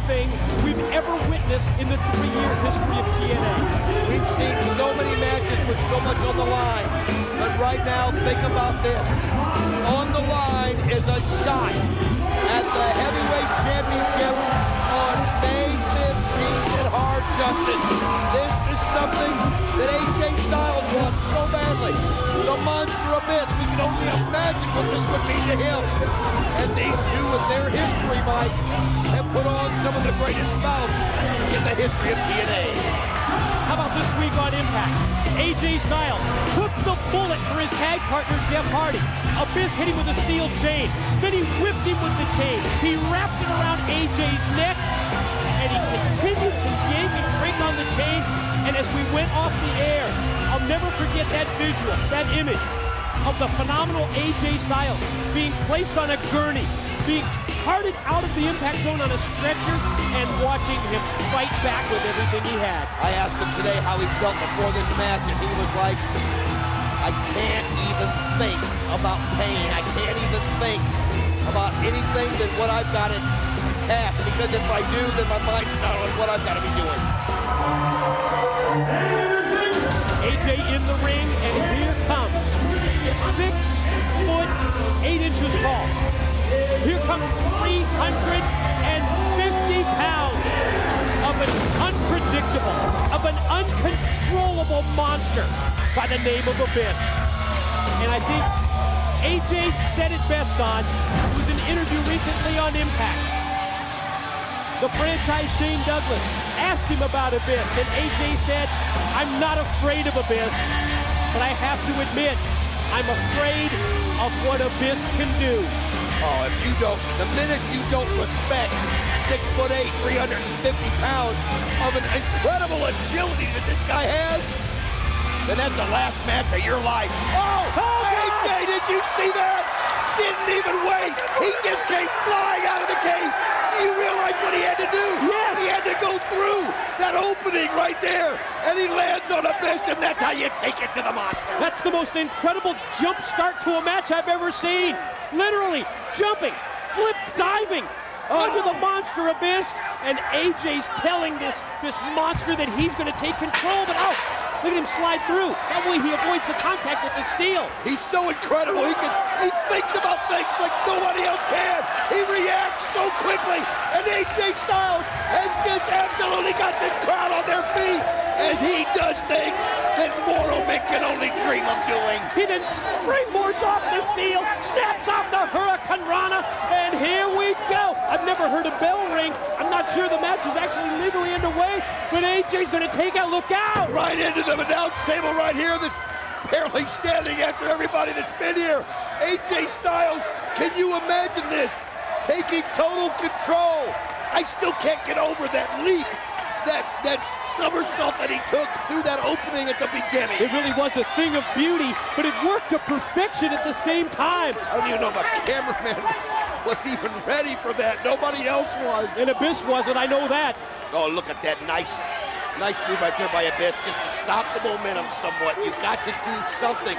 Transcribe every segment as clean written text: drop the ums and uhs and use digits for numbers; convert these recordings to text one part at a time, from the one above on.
anything we've ever witnessed in the 3-year history of TNA. We've seen so many matches with so much on the line, but right now, think about this. On the line is a shot at the heavyweight championship on May 15th at Hard Justice. This is something that AJ Styles wants so badly. The Monster Abyss, we can only imagine what this would mean to him. And these two, with their history, Mike, have put on some of the greatest bouts in the history of TNA. How about this week on Impact? AJ Styles took the bullet for his tag partner, Jeff Hardy. Abyss hit him with a steel chain. Then he whipped him with the chain. He wrapped it around AJ's neck, and he continued to yank and crank on the chain. And as we went off the air, I'll never forget that visual, that image of the phenomenal AJ Styles being placed on a gurney, being carted out of the impact zone on a stretcher, and watching him fight back with everything he had. I asked him today how he felt before this match, and he was like, I can't even think about pain. I can't even think about anything than what I've got in task, because if I do, then my mind's not on what I've got to be doing. AJ in the ring, and here comes 6 foot 8 inches tall. Here comes 350 pounds of an unpredictable, of an uncontrollable monster by the name of Abyss. And I think AJ said it best on, it was an interview recently on Impact. The franchise Shane Douglas asked him about Abyss, and AJ said, I'm not afraid of Abyss, but I have to admit, I'm afraid of what Abyss can do. Oh, if you don't, the minute you don't respect 6 foot 8, 350 pounds of an incredible agility that this guy has, then that's the last match of your life. Oh, AJ, did you see that? Didn't even wait. He just came flying out of the cage. Do you realize what he had to do? Yes. He had to go through that opening right there, and he lands on Abyss, and that's how you take it to the monster. That's the most incredible jump start to a match I've ever seen. Literally jumping, flip diving under the monster Abyss, and AJ's telling this monster that he's going to take control, but oh, look at him slide through. That way he avoids the contact with the steel. He's so incredible. He thinks about things like nobody else can. He reacts so quickly, and AJ Styles has just absolutely got this crowd on their feet as he does things that mortal men can only dream of doing. He then springboards off the steel, snaps off the Hurricane Rana, and here we go. I've never heard a bell ring. I'm not sure the match is actually legally underway, but AJ's going to take a look out. Right into the announce table right here that's barely standing after everybody that's been here. AJ Styles, can you imagine this? Taking total control. I still can't get over that leap, that somersault that he took through that opening at the beginning. It really was a thing of beauty, but it worked to perfection at the same time. I don't even know if a cameraman was even ready for that. Nobody else was. And Abyss wasn't, I know that. Oh, look at that nice move right there by Abyss, just to stop the momentum somewhat. You've got to do something.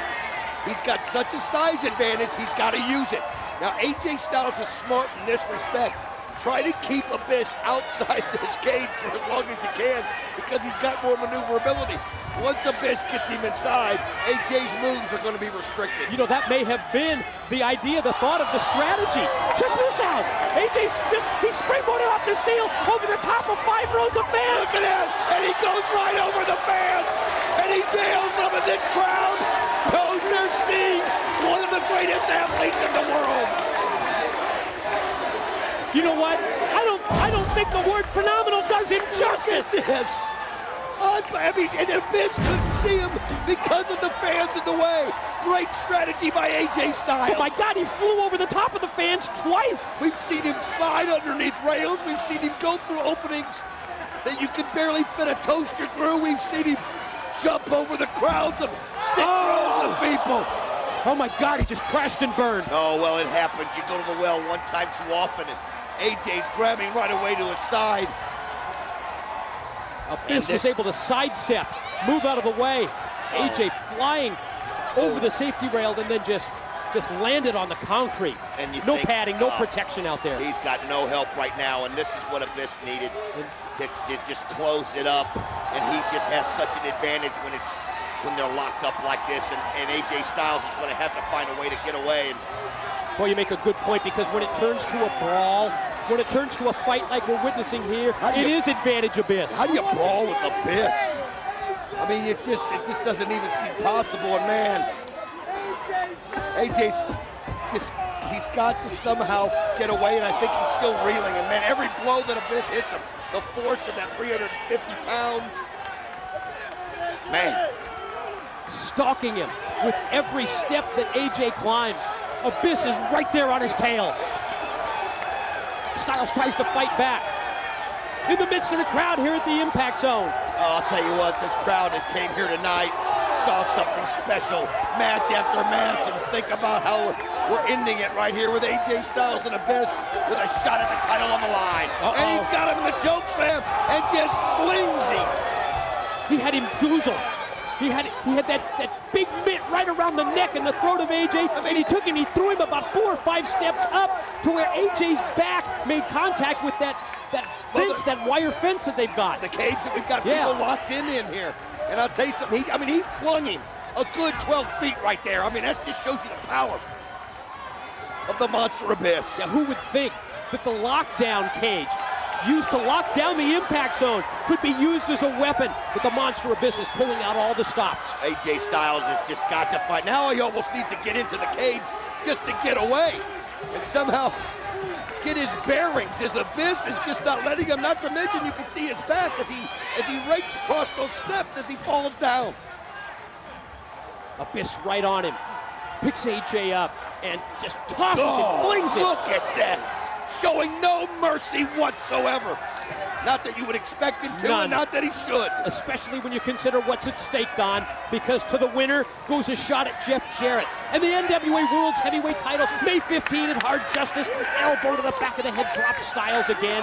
He's got such a size advantage, he's got to use it. Now, AJ Styles is smart in this respect. Try to keep Abyss outside this cage for as long as you can, because he's got more maneuverability. Once Abyss gets him inside, AJ's moves are going to be restricted. You know, that may have been the idea, the thought of the strategy. Check this out. AJ he springboarded off the steel over the top of 5 rows of fans. Look at him, and he goes right over the fans, and he nails them, and this crowd knows they're seeing one of the greatest athletes in the world. You know what? I don't think the word phenomenal does him justice. Yes. I mean, and Abyss couldn't see him because of the fans in the way. Great strategy by AJ Styles. Oh my God, he flew over the top of the fans twice. We've seen him slide underneath rails. We've seen him go through openings that you could barely fit a toaster through. We've seen him jump over the crowds of 6 rows of people. Oh my God, he just crashed and burned. Oh, well, it happens. You go to the well one time too often, and AJ's grabbing right away to his side. Abyss was able to sidestep, move out of the way. AJ flying over the safety rail and then just just landed on the concrete. And you no think, padding, no protection out there. He's got no help right now, and this is what Abyss needed to just close it up. And he just has such an advantage when they're locked up like this. And AJ Styles is going to have to find a way to get away. And boy, you make a good point, because when it turns to a brawl, when it turns to a fight like we're witnessing here, it is advantage Abyss. how do you brawl with Abyss? I mean, it just doesn't even seem possible. And man, AJ's he's got to somehow get away, and I think he's still reeling. And man, every blow that Abyss hits him, the force of that 350 pounds, man. Stalking him with every step that AJ climbs. Abyss is right there on his tail. Styles tries to fight back. In the midst of the crowd here at the Impact Zone. Oh, I'll tell you what, this crowd that came here tonight saw something special, match after match, and think about how we're ending it right here with AJ Styles and Abyss with a shot at the title on the line. And he's got him in the choke slam and just flings him. He had him goozled. He had that big mitt right around the neck and the throat of AJ, and he took him, he threw him about 4 or 5 steps up to where AJ's back made contact with that fence, that wire fence that they've got. The cage that we've got people locked in here. And I'll tell you something, he flung him a good 12 feet right there. I mean, that just shows you the power of the Monster Abyss. Yeah, who would think that the lockdown cage used to lock down the Impact Zone could be used as a weapon, but the Monster Abyss is pulling out all the stops. AJ Styles has just got to fight. Now he almost needs to get into the cage just to get away and somehow get his bearings. His Abyss is just not letting him, not to mention you can see his back as he rakes across those steps as he falls down. Abyss right on him, picks AJ up and just tosses him, flings it. Look at that. Showing no mercy whatsoever. Not that you would expect him to, None. and not that he should. Especially when you consider what's at stake, Don, because to the winner goes a shot at Jeff Jarrett. And the NWA World's Heavyweight title, May 15 at Hard Justice. Elbow to the back of the head, drops Styles again.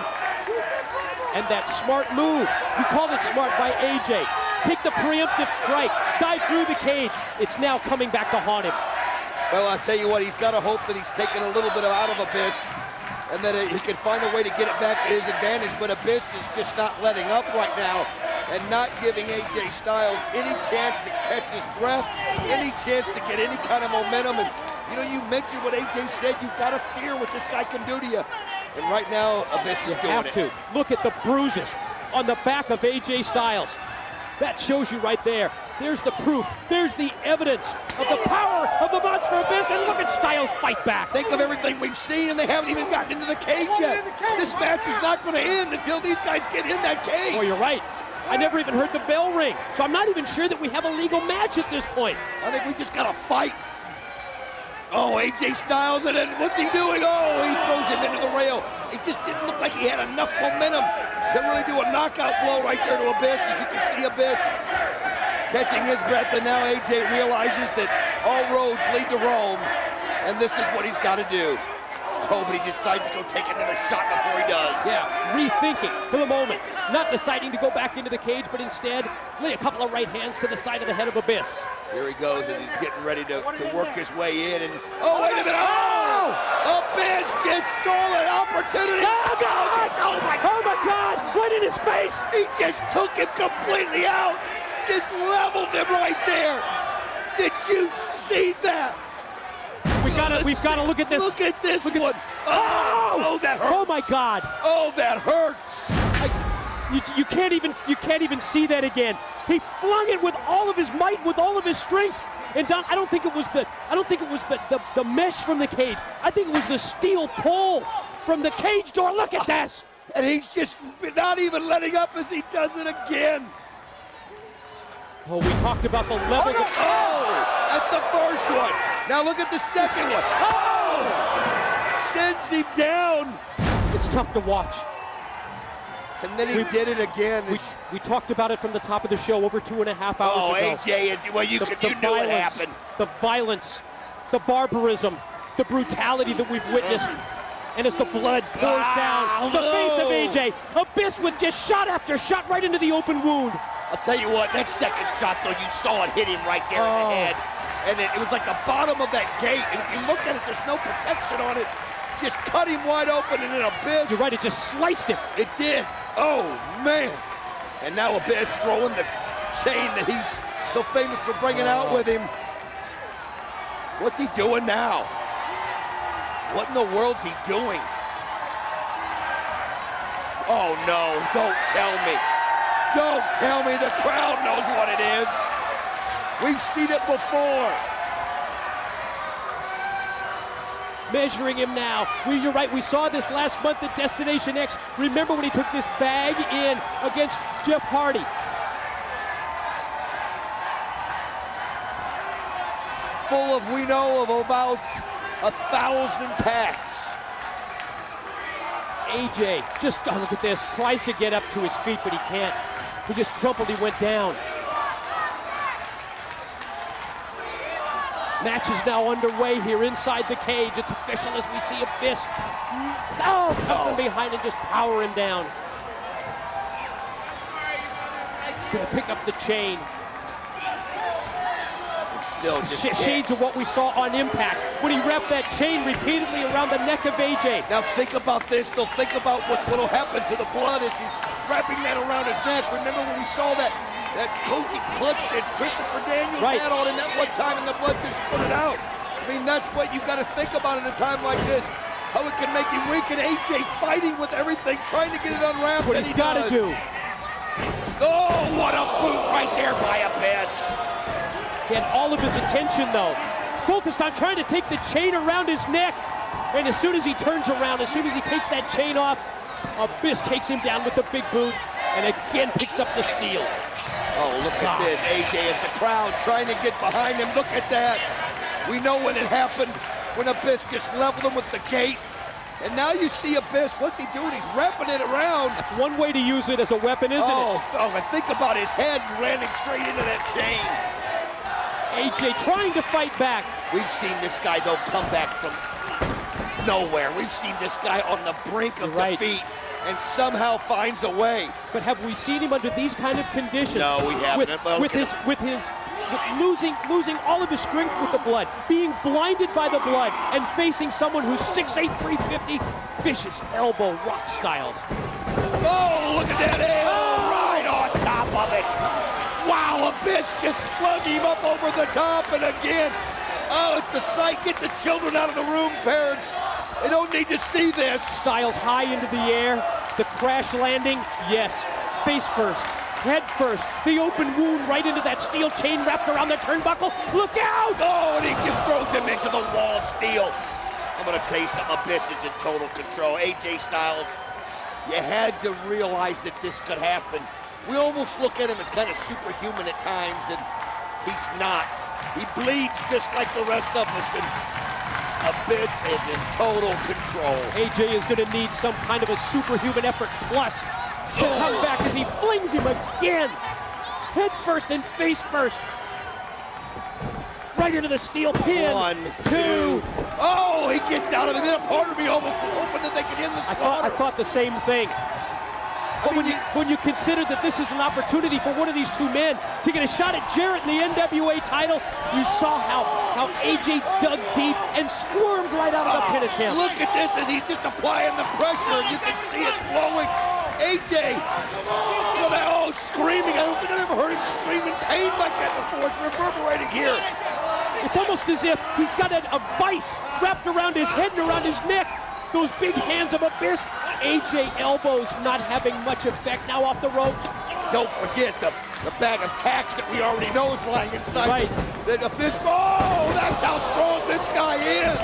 And that smart move, we called it smart by AJ. Take the preemptive strike, dive through the cage. It's now coming back to haunt him. Well, I'll tell you what, he's got to hope that he's taken a little bit out of Abyss, and that he can find a way to get it back to his advantage, but Abyss is just not letting up right now and not giving AJ Styles any chance to catch his breath, any chance to get any kind of momentum. And you know, you mentioned what AJ said, you've got to fear what this guy can do to you. And right now, Abyss is doing it. Look at the bruises on the back of AJ Styles. That shows you right there. There's the proof. There's the evidence of the power of the Monster Abyss. And look at Styles fight back. Think of everything we've seen, and they haven't even gotten into the cage yet. This match is not going to end until these guys get in that cage. Oh, you're right. I never even heard the bell ring. So I'm not even sure that we have a legal match at this point. I think we just got to fight. Oh, AJ Styles, and then what's he doing? Oh, he throws him into the rail. It just didn't look like he had enough momentum to really do a knockout blow right there to Abyss. As you can see, Abyss catching his breath, and now AJ realizes that all roads lead to Rome, and this is what he's got to do. Oh, but he decides to go take another shot before he does. Yeah, rethinking for the moment. Not deciding to go back into the cage, but instead lay a couple of right hands to the side of the head of Abyss. Here he goes as he's getting ready to work his way in. And oh, wait a minute. Oh! Abyss just saw an opportunity. Oh my God! Right in his face! He just took him completely out. Just leveled him right there. Did you see that? We've got to look at this. Look at this one. Oh, that hurts. Oh my God! Oh, that hurts. You can't even see that again. He flung it with all of his might, with all of his strength. And Don, I don't think it was the mesh from the cage. I think it was the steel pole from the cage door. Look at this. And he's just not even letting up as he does it again. Oh, we talked about the levels of... Oh, that's the first one. Now look at the second one. Oh! Sends him down. It's tough to watch. And then he did it again. We talked about it from the top of the show over 2.5 hours ago. Oh, AJ, well, you knew what happened. The violence, the barbarism, the brutality that we've witnessed. And as the blood pours down the face of AJ, Abyss with just shot after shot right into the open wound. I'll tell you what, that second shot, though, you saw it hit him right there in the head. and it was like the bottom of that gate. And if you look at it, there's no protection on it. Just cut him wide open, and then Abyss. You're right, it just sliced him. It did. Oh, man. And now Abyss throwing the chain that he's so famous for bringing out with him. What's he doing now? What in the world's he doing? Oh, no, don't tell me. Don't tell me the crowd knows what it is. We've seen it before. Measuring him now. You're right, we saw this last month at Destination X. Remember when he took this bag in against Jeff Hardy? Full of, we know, of about 1,000 packs. AJ, just look at this, tries to get up to his feet, but he can't. He just crumpled, he went down. Match is now underway here inside the cage. It's official as we see Abyss. Oh, come from behind and just power him down. Gonna pick up the chain. Still just Shades of what we saw on Impact when he wrapped that chain repeatedly around the neck of AJ. Now think about this, though. Think about what'll happen to the blood as he's wrapping that around his neck. Remember when we saw that coaching clutch that Christopher Daniels had on him that one time and the blood just spurted out? I mean, that's what you've got to think about in a time like this. How it can make him weak, and AJ fighting with everything, trying to get it unwrapped. What he's got to do. Oh, what a boot right there by Abyss. He had all of his attention, though, focused on trying to take the chain around his neck. And as soon as he turns around, as soon as he takes that chain off, Abyss takes him down with the big boot and again picks up the steel. Oh, look at this. AJ as the crowd trying to get behind him. Look at that. We know when it happened, when Abyss just leveled him with the gate. And now you see Abyss, what's he doing? He's wrapping it around. That's one way to use it as a weapon, isn't it? Oh, and think about his head landing straight into that chain. AJ trying to fight back. We've seen this guy, though, come back from nowhere. We've seen this guy on the brink of defeat and somehow finds a way. But have we seen him under these kind of conditions? No, we haven't. With losing all of his strength with the blood, being blinded by the blood, and facing someone who's 6'8", 350, vicious elbow rock styles. Oh, look at that elbow right on top of it. Wow, Abyss just flung him up over the top, and again, oh, it's a sight. Get the children out of the room, parents. They don't need to see this. Styles high into the air, the crash landing, yes. Face first, head first, the open wound right into that steel chain wrapped around the turnbuckle. Look out! Oh, and he just throws him into the wall of steel. I'm gonna tell you something, Abyss is in total control. AJ Styles, you had to realize that this could happen. We almost look at him as kind of superhuman at times, and he's not. He bleeds just like the rest of us, and Abyss is in total control. AJ is going to need some kind of a superhuman effort plus to come back as he flings him again. Head first and face first. Right into the steel pin. 1, 2. Oh, he gets out of it. And a part of me almost hoping that they could end the slaughter. I thought the same thing. But when you consider that this is an opportunity for one of these two men to get a shot at Jarrett in the NWA title, you saw how AJ dug deep and squirmed right out of the pin attempt. Look at this as he's just applying the pressure, and you can see it flowing. AJ, screaming. I don't think I've ever heard him scream in pain like that before. It's reverberating here. It's almost as if he's got a vice wrapped around his head and around his neck. Those big hands of Abyss. AJ elbows not having much effect now off the ropes. Don't forget the bag of tacks that we already know is lying inside. The Abyss. Oh, that's how strong this guy is.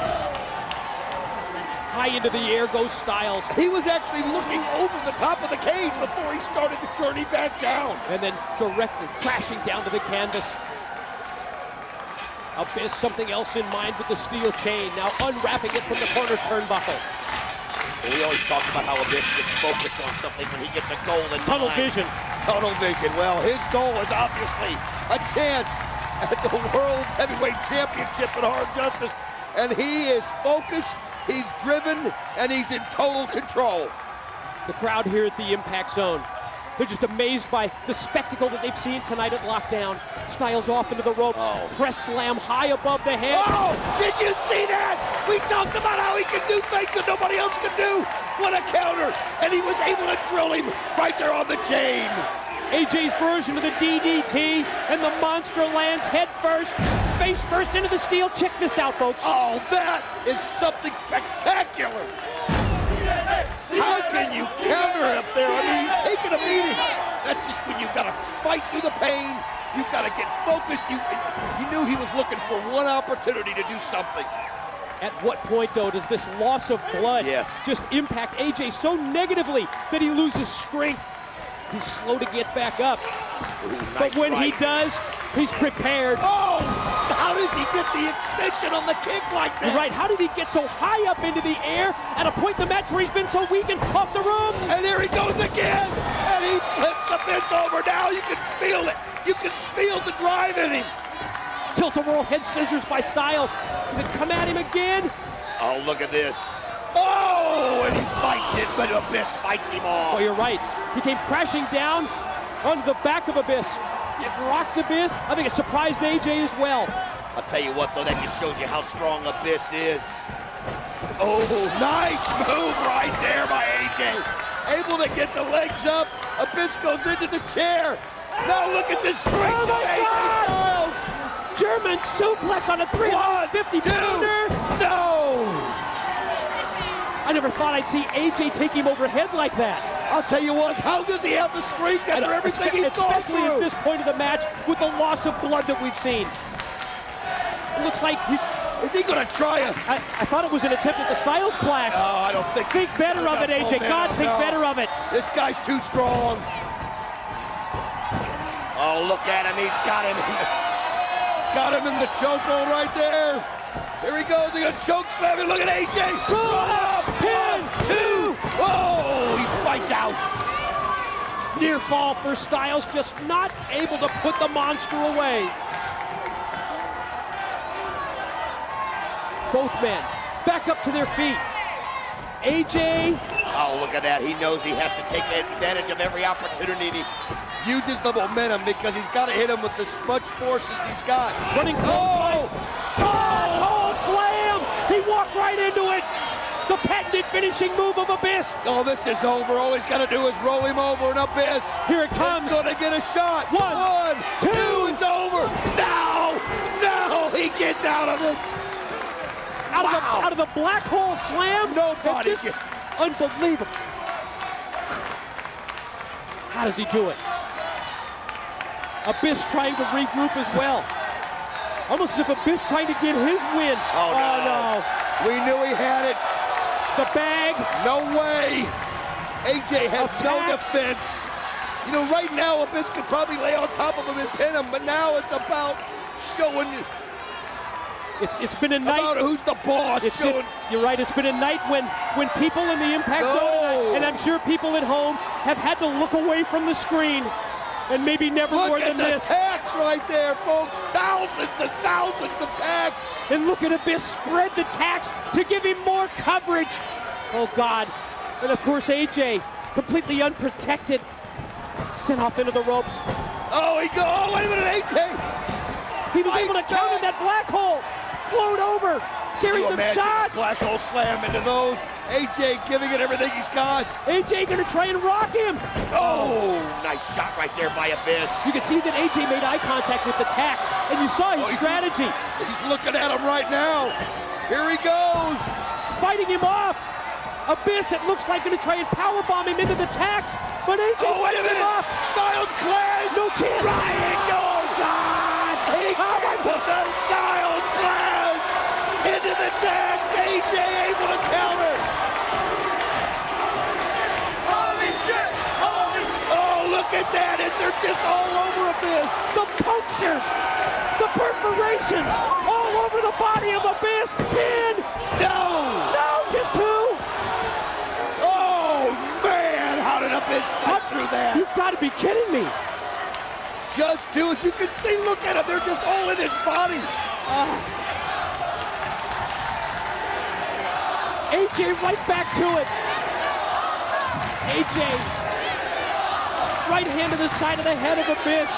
High into the air goes Styles. He was actually looking over the top of the cage before he started the journey back down. And then directly crashing down to the canvas. Abyss something else in mind with the steel chain. Now unwrapping it from the corner turnbuckle. We always talk about how Abyss gets focused on something when he gets a goal in tunnel vision. Tunnel vision. Well, his goal is obviously a chance at the World Heavyweight Championship at Hard Justice. And he is focused, he's driven, and he's in total control. The crowd here at the Impact Zone They're just amazed by the spectacle that they've seen tonight at Lockdown. Styles off into the ropes, press slam high above the head. Oh, did you see that? We talked about how he can do things that nobody else can do. What a counter, and he was able to drill him right there on the chain. AJ's version of the DDT, and the monster lands head first, face first into the steel. Check this out, folks. Oh, that is something spectacular. How can you counter up there? I mean, he's taking a beating. That's just when you've got to fight through the pain. You've got to get focused. You knew he was looking for one opportunity to do something. At what point, though, does this loss of blood just impact AJ so negatively that he loses strength? He's slow to get back up. But when he does, he's prepared. Oh, how does he get the extension on the kick like that? You're right, how did he get so high up into the air at a point in the match where he's been so weakened off the ropes? And there he goes again, and he flips the fist over. Now you can feel it. You can feel the drive in him. Tilt-a-whirl head scissors by Styles. And then come at him again. Oh, look at this. Oh, and he fights it, but Abyss fights him off. Oh, you're right. He came crashing down on the back of Abyss. It rocked Abyss. I think it surprised AJ as well. I'll tell you what, though, that just shows you how strong Abyss is. Oh, nice move right there by AJ. Able to get the legs up. Abyss goes into the chair. Now look at this strength of AJ Styles. German suplex on a 350-pounder. No! I never thought I'd see AJ take him overhead like that. I'll tell you what, how does he have the strength after everything he's gone Especially through? at this point of the match with the loss of blood that we've seen. It looks like he's... Is he going to try it? I thought it was an attempt at the Styles clash. No, I don't think... Think better of it, AJ. God, think better of it. This guy's too strong. Oh, look at him. He's got him. Got him in the chokehold right there. Here he goes. He's going to choke slam him. Look at AJ. Pin. 2. Oh, he fights out. Near fall for Styles, just not able to put the monster away. Both men back up to their feet. AJ. Oh, look at that. He knows he has to take advantage of every opportunity. Uses the momentum because he's got to hit him with as much force as he's got. Running close. Oh, slam! He walked right into it. The patented finishing move of Abyss. Oh, this is over. All he's got to do is roll him over in Abyss. Here it comes. He's going to get a shot. One, two. It's over. No, he gets out of it. Out of the black hole slam. Nobody. Unbelievable. How does he do it? Abyss trying to regroup as well. Almost as if Abyss trying to get his win. Oh, no. We knew he had it. The bag. No way. AJ has no defense. You know, right now, Abyss could probably lay on top of him and pin him, but now it's about showing you. It's been a night. About who's the boss. You're right. It's been a night when people in the Impact Zone, and I'm sure people at home, have had to look away from the screen. And maybe never more than this. Look at the tacks right there, folks. Thousands and thousands of tacks. And look at Abyss spread the tacks to give him more coverage. Oh, God. And, of course, AJ, completely unprotected, sent off into the ropes. Oh, wait a minute, AJ. He was able to counter that black hole. Float over. Series of shots. Black hole slam into those. AJ giving it everything he's got. AJ gonna try and rock him. Oh, nice shot right there by Abyss. You can see that AJ made eye contact with the tacks, and you saw his strategy. He's looking at him right now. Here he goes. Fighting him off. Abyss, it looks like gonna try and powerbomb him into the tacks, but AJ wait a minute. Off. Styles clash. No chance. Ryan, oh God. He put the Styles clash into the tags. AJ able to counter. Look at that, and they're just all over Abyss. The punctures, the perforations, all over the body of Abyss. Pin. No, just 2. Oh, man, how did Abyss get through that? You've got to be kidding me. Just 2, as you can see, look at them, they're just all in his body. AJ right back to it. AJ. right hand to the side of the head of Abyss.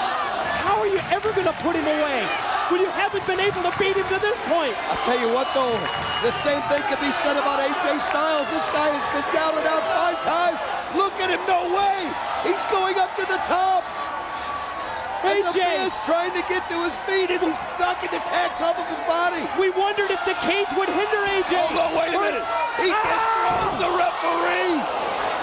How are you ever going to put him away when you haven't been able to beat him to this point? I'll tell you what, though, the same thing can be said about AJ Styles. This guy has been down and out 5 times. Look at him, no way. He's going up to the top. And AJ Abyss trying to get to his feet, and he's knocking the tags off of his body. We wondered if the cage would hinder AJ. Oh, no, wait a minute. He just throws the referee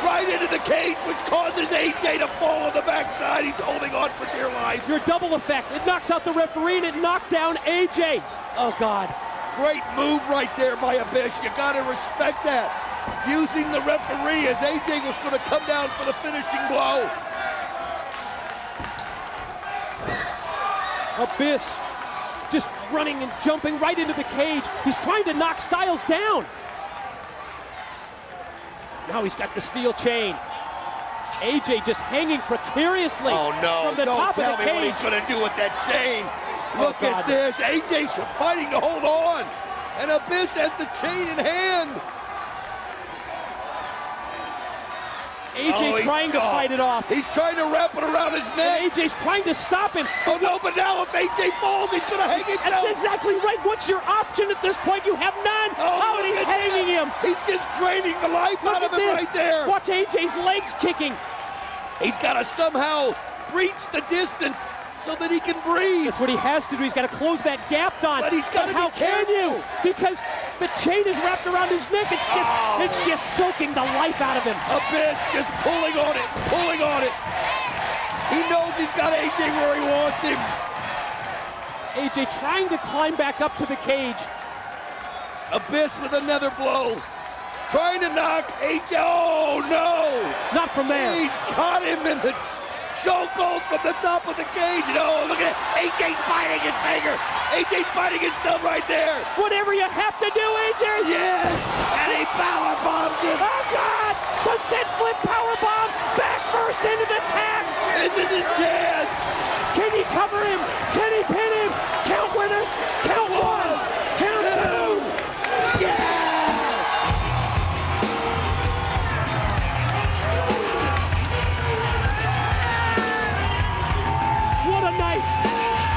right into the cage, which causes AJ to fall on the backside. He's holding on for dear life. Your double effect. It knocks out the referee and it knocked down AJ. Oh, God. Great move right there by Abyss. You got to respect that. Using the referee as AJ was going to come down for the finishing blow. Abyss just running and jumping right into the cage. He's trying to knock Styles down. Now he's got the steel chain. AJ just hanging precariously from the top of the cage. Don't tell me what he's going to do with that chain. Look at this. AJ's fighting to hold on. And Abyss has the chain in hand. AJ trying to fight it off. He's trying to wrap it around his neck. And AJ's trying to stop him. Oh no, but now if AJ falls, he's going to hang him down. That's exactly right. What's your option at this point? You have none. Oh, and he's hanging him. He's just draining the life out of him right there. Watch AJ's legs kicking. He's got to somehow breach the distance so that he can breathe. That's what he has to do. He's got to close that gap, Don. But he's got to how be careful. can you? Because the chain is wrapped around his neck. It's just soaking the life out of him. Abyss just pulling on it, pulling on it. He knows he's got AJ where he wants him. AJ trying to climb back up to the cage. Abyss with another blow. Trying to knock AJ. Oh no! Not from there. He's caught him in the chokehold from the top of the cage. Oh, look at it. AJ's biting his finger. AJ's biting his thumb right there. Whatever you have to do, AJ. Yes, and he power bombs him. Oh God! Sunset flip power bomb. Back first into the tags. This is his chance. Can he cover him? Can he pin him? Count with us. Count 1. Count 2. Yeah! What a night!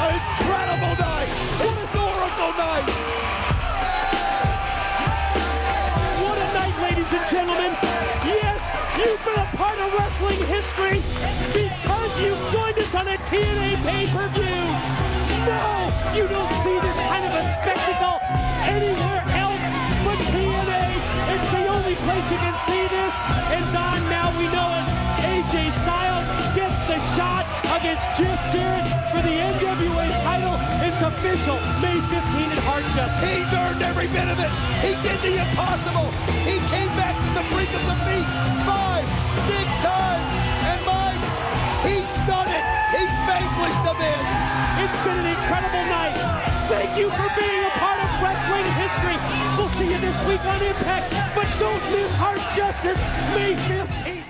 An incredible night! Historical night! What a night, ladies and gentlemen! Yes, you've been a part of wrestling history because you've joined us on a TNA pay-per-view! No, you don't see this kind of a spectacle anywhere else but TNA! It's the only place you can see this, and Don, now we know it. AJ Styles gets the shot against Jeff Jarrett for the NWA title. It's official, May 15 in Harchester. He's earned every bit of it. He did the impossible. He came back to the brink of defeat 5, 6 times. And Mike, he's done it. He's vanquished Abyss. It's been an incredible night. Thank you for being a part of wrestling history. We'll see you this week on Impact, but don't miss Hard Justice, May 15th.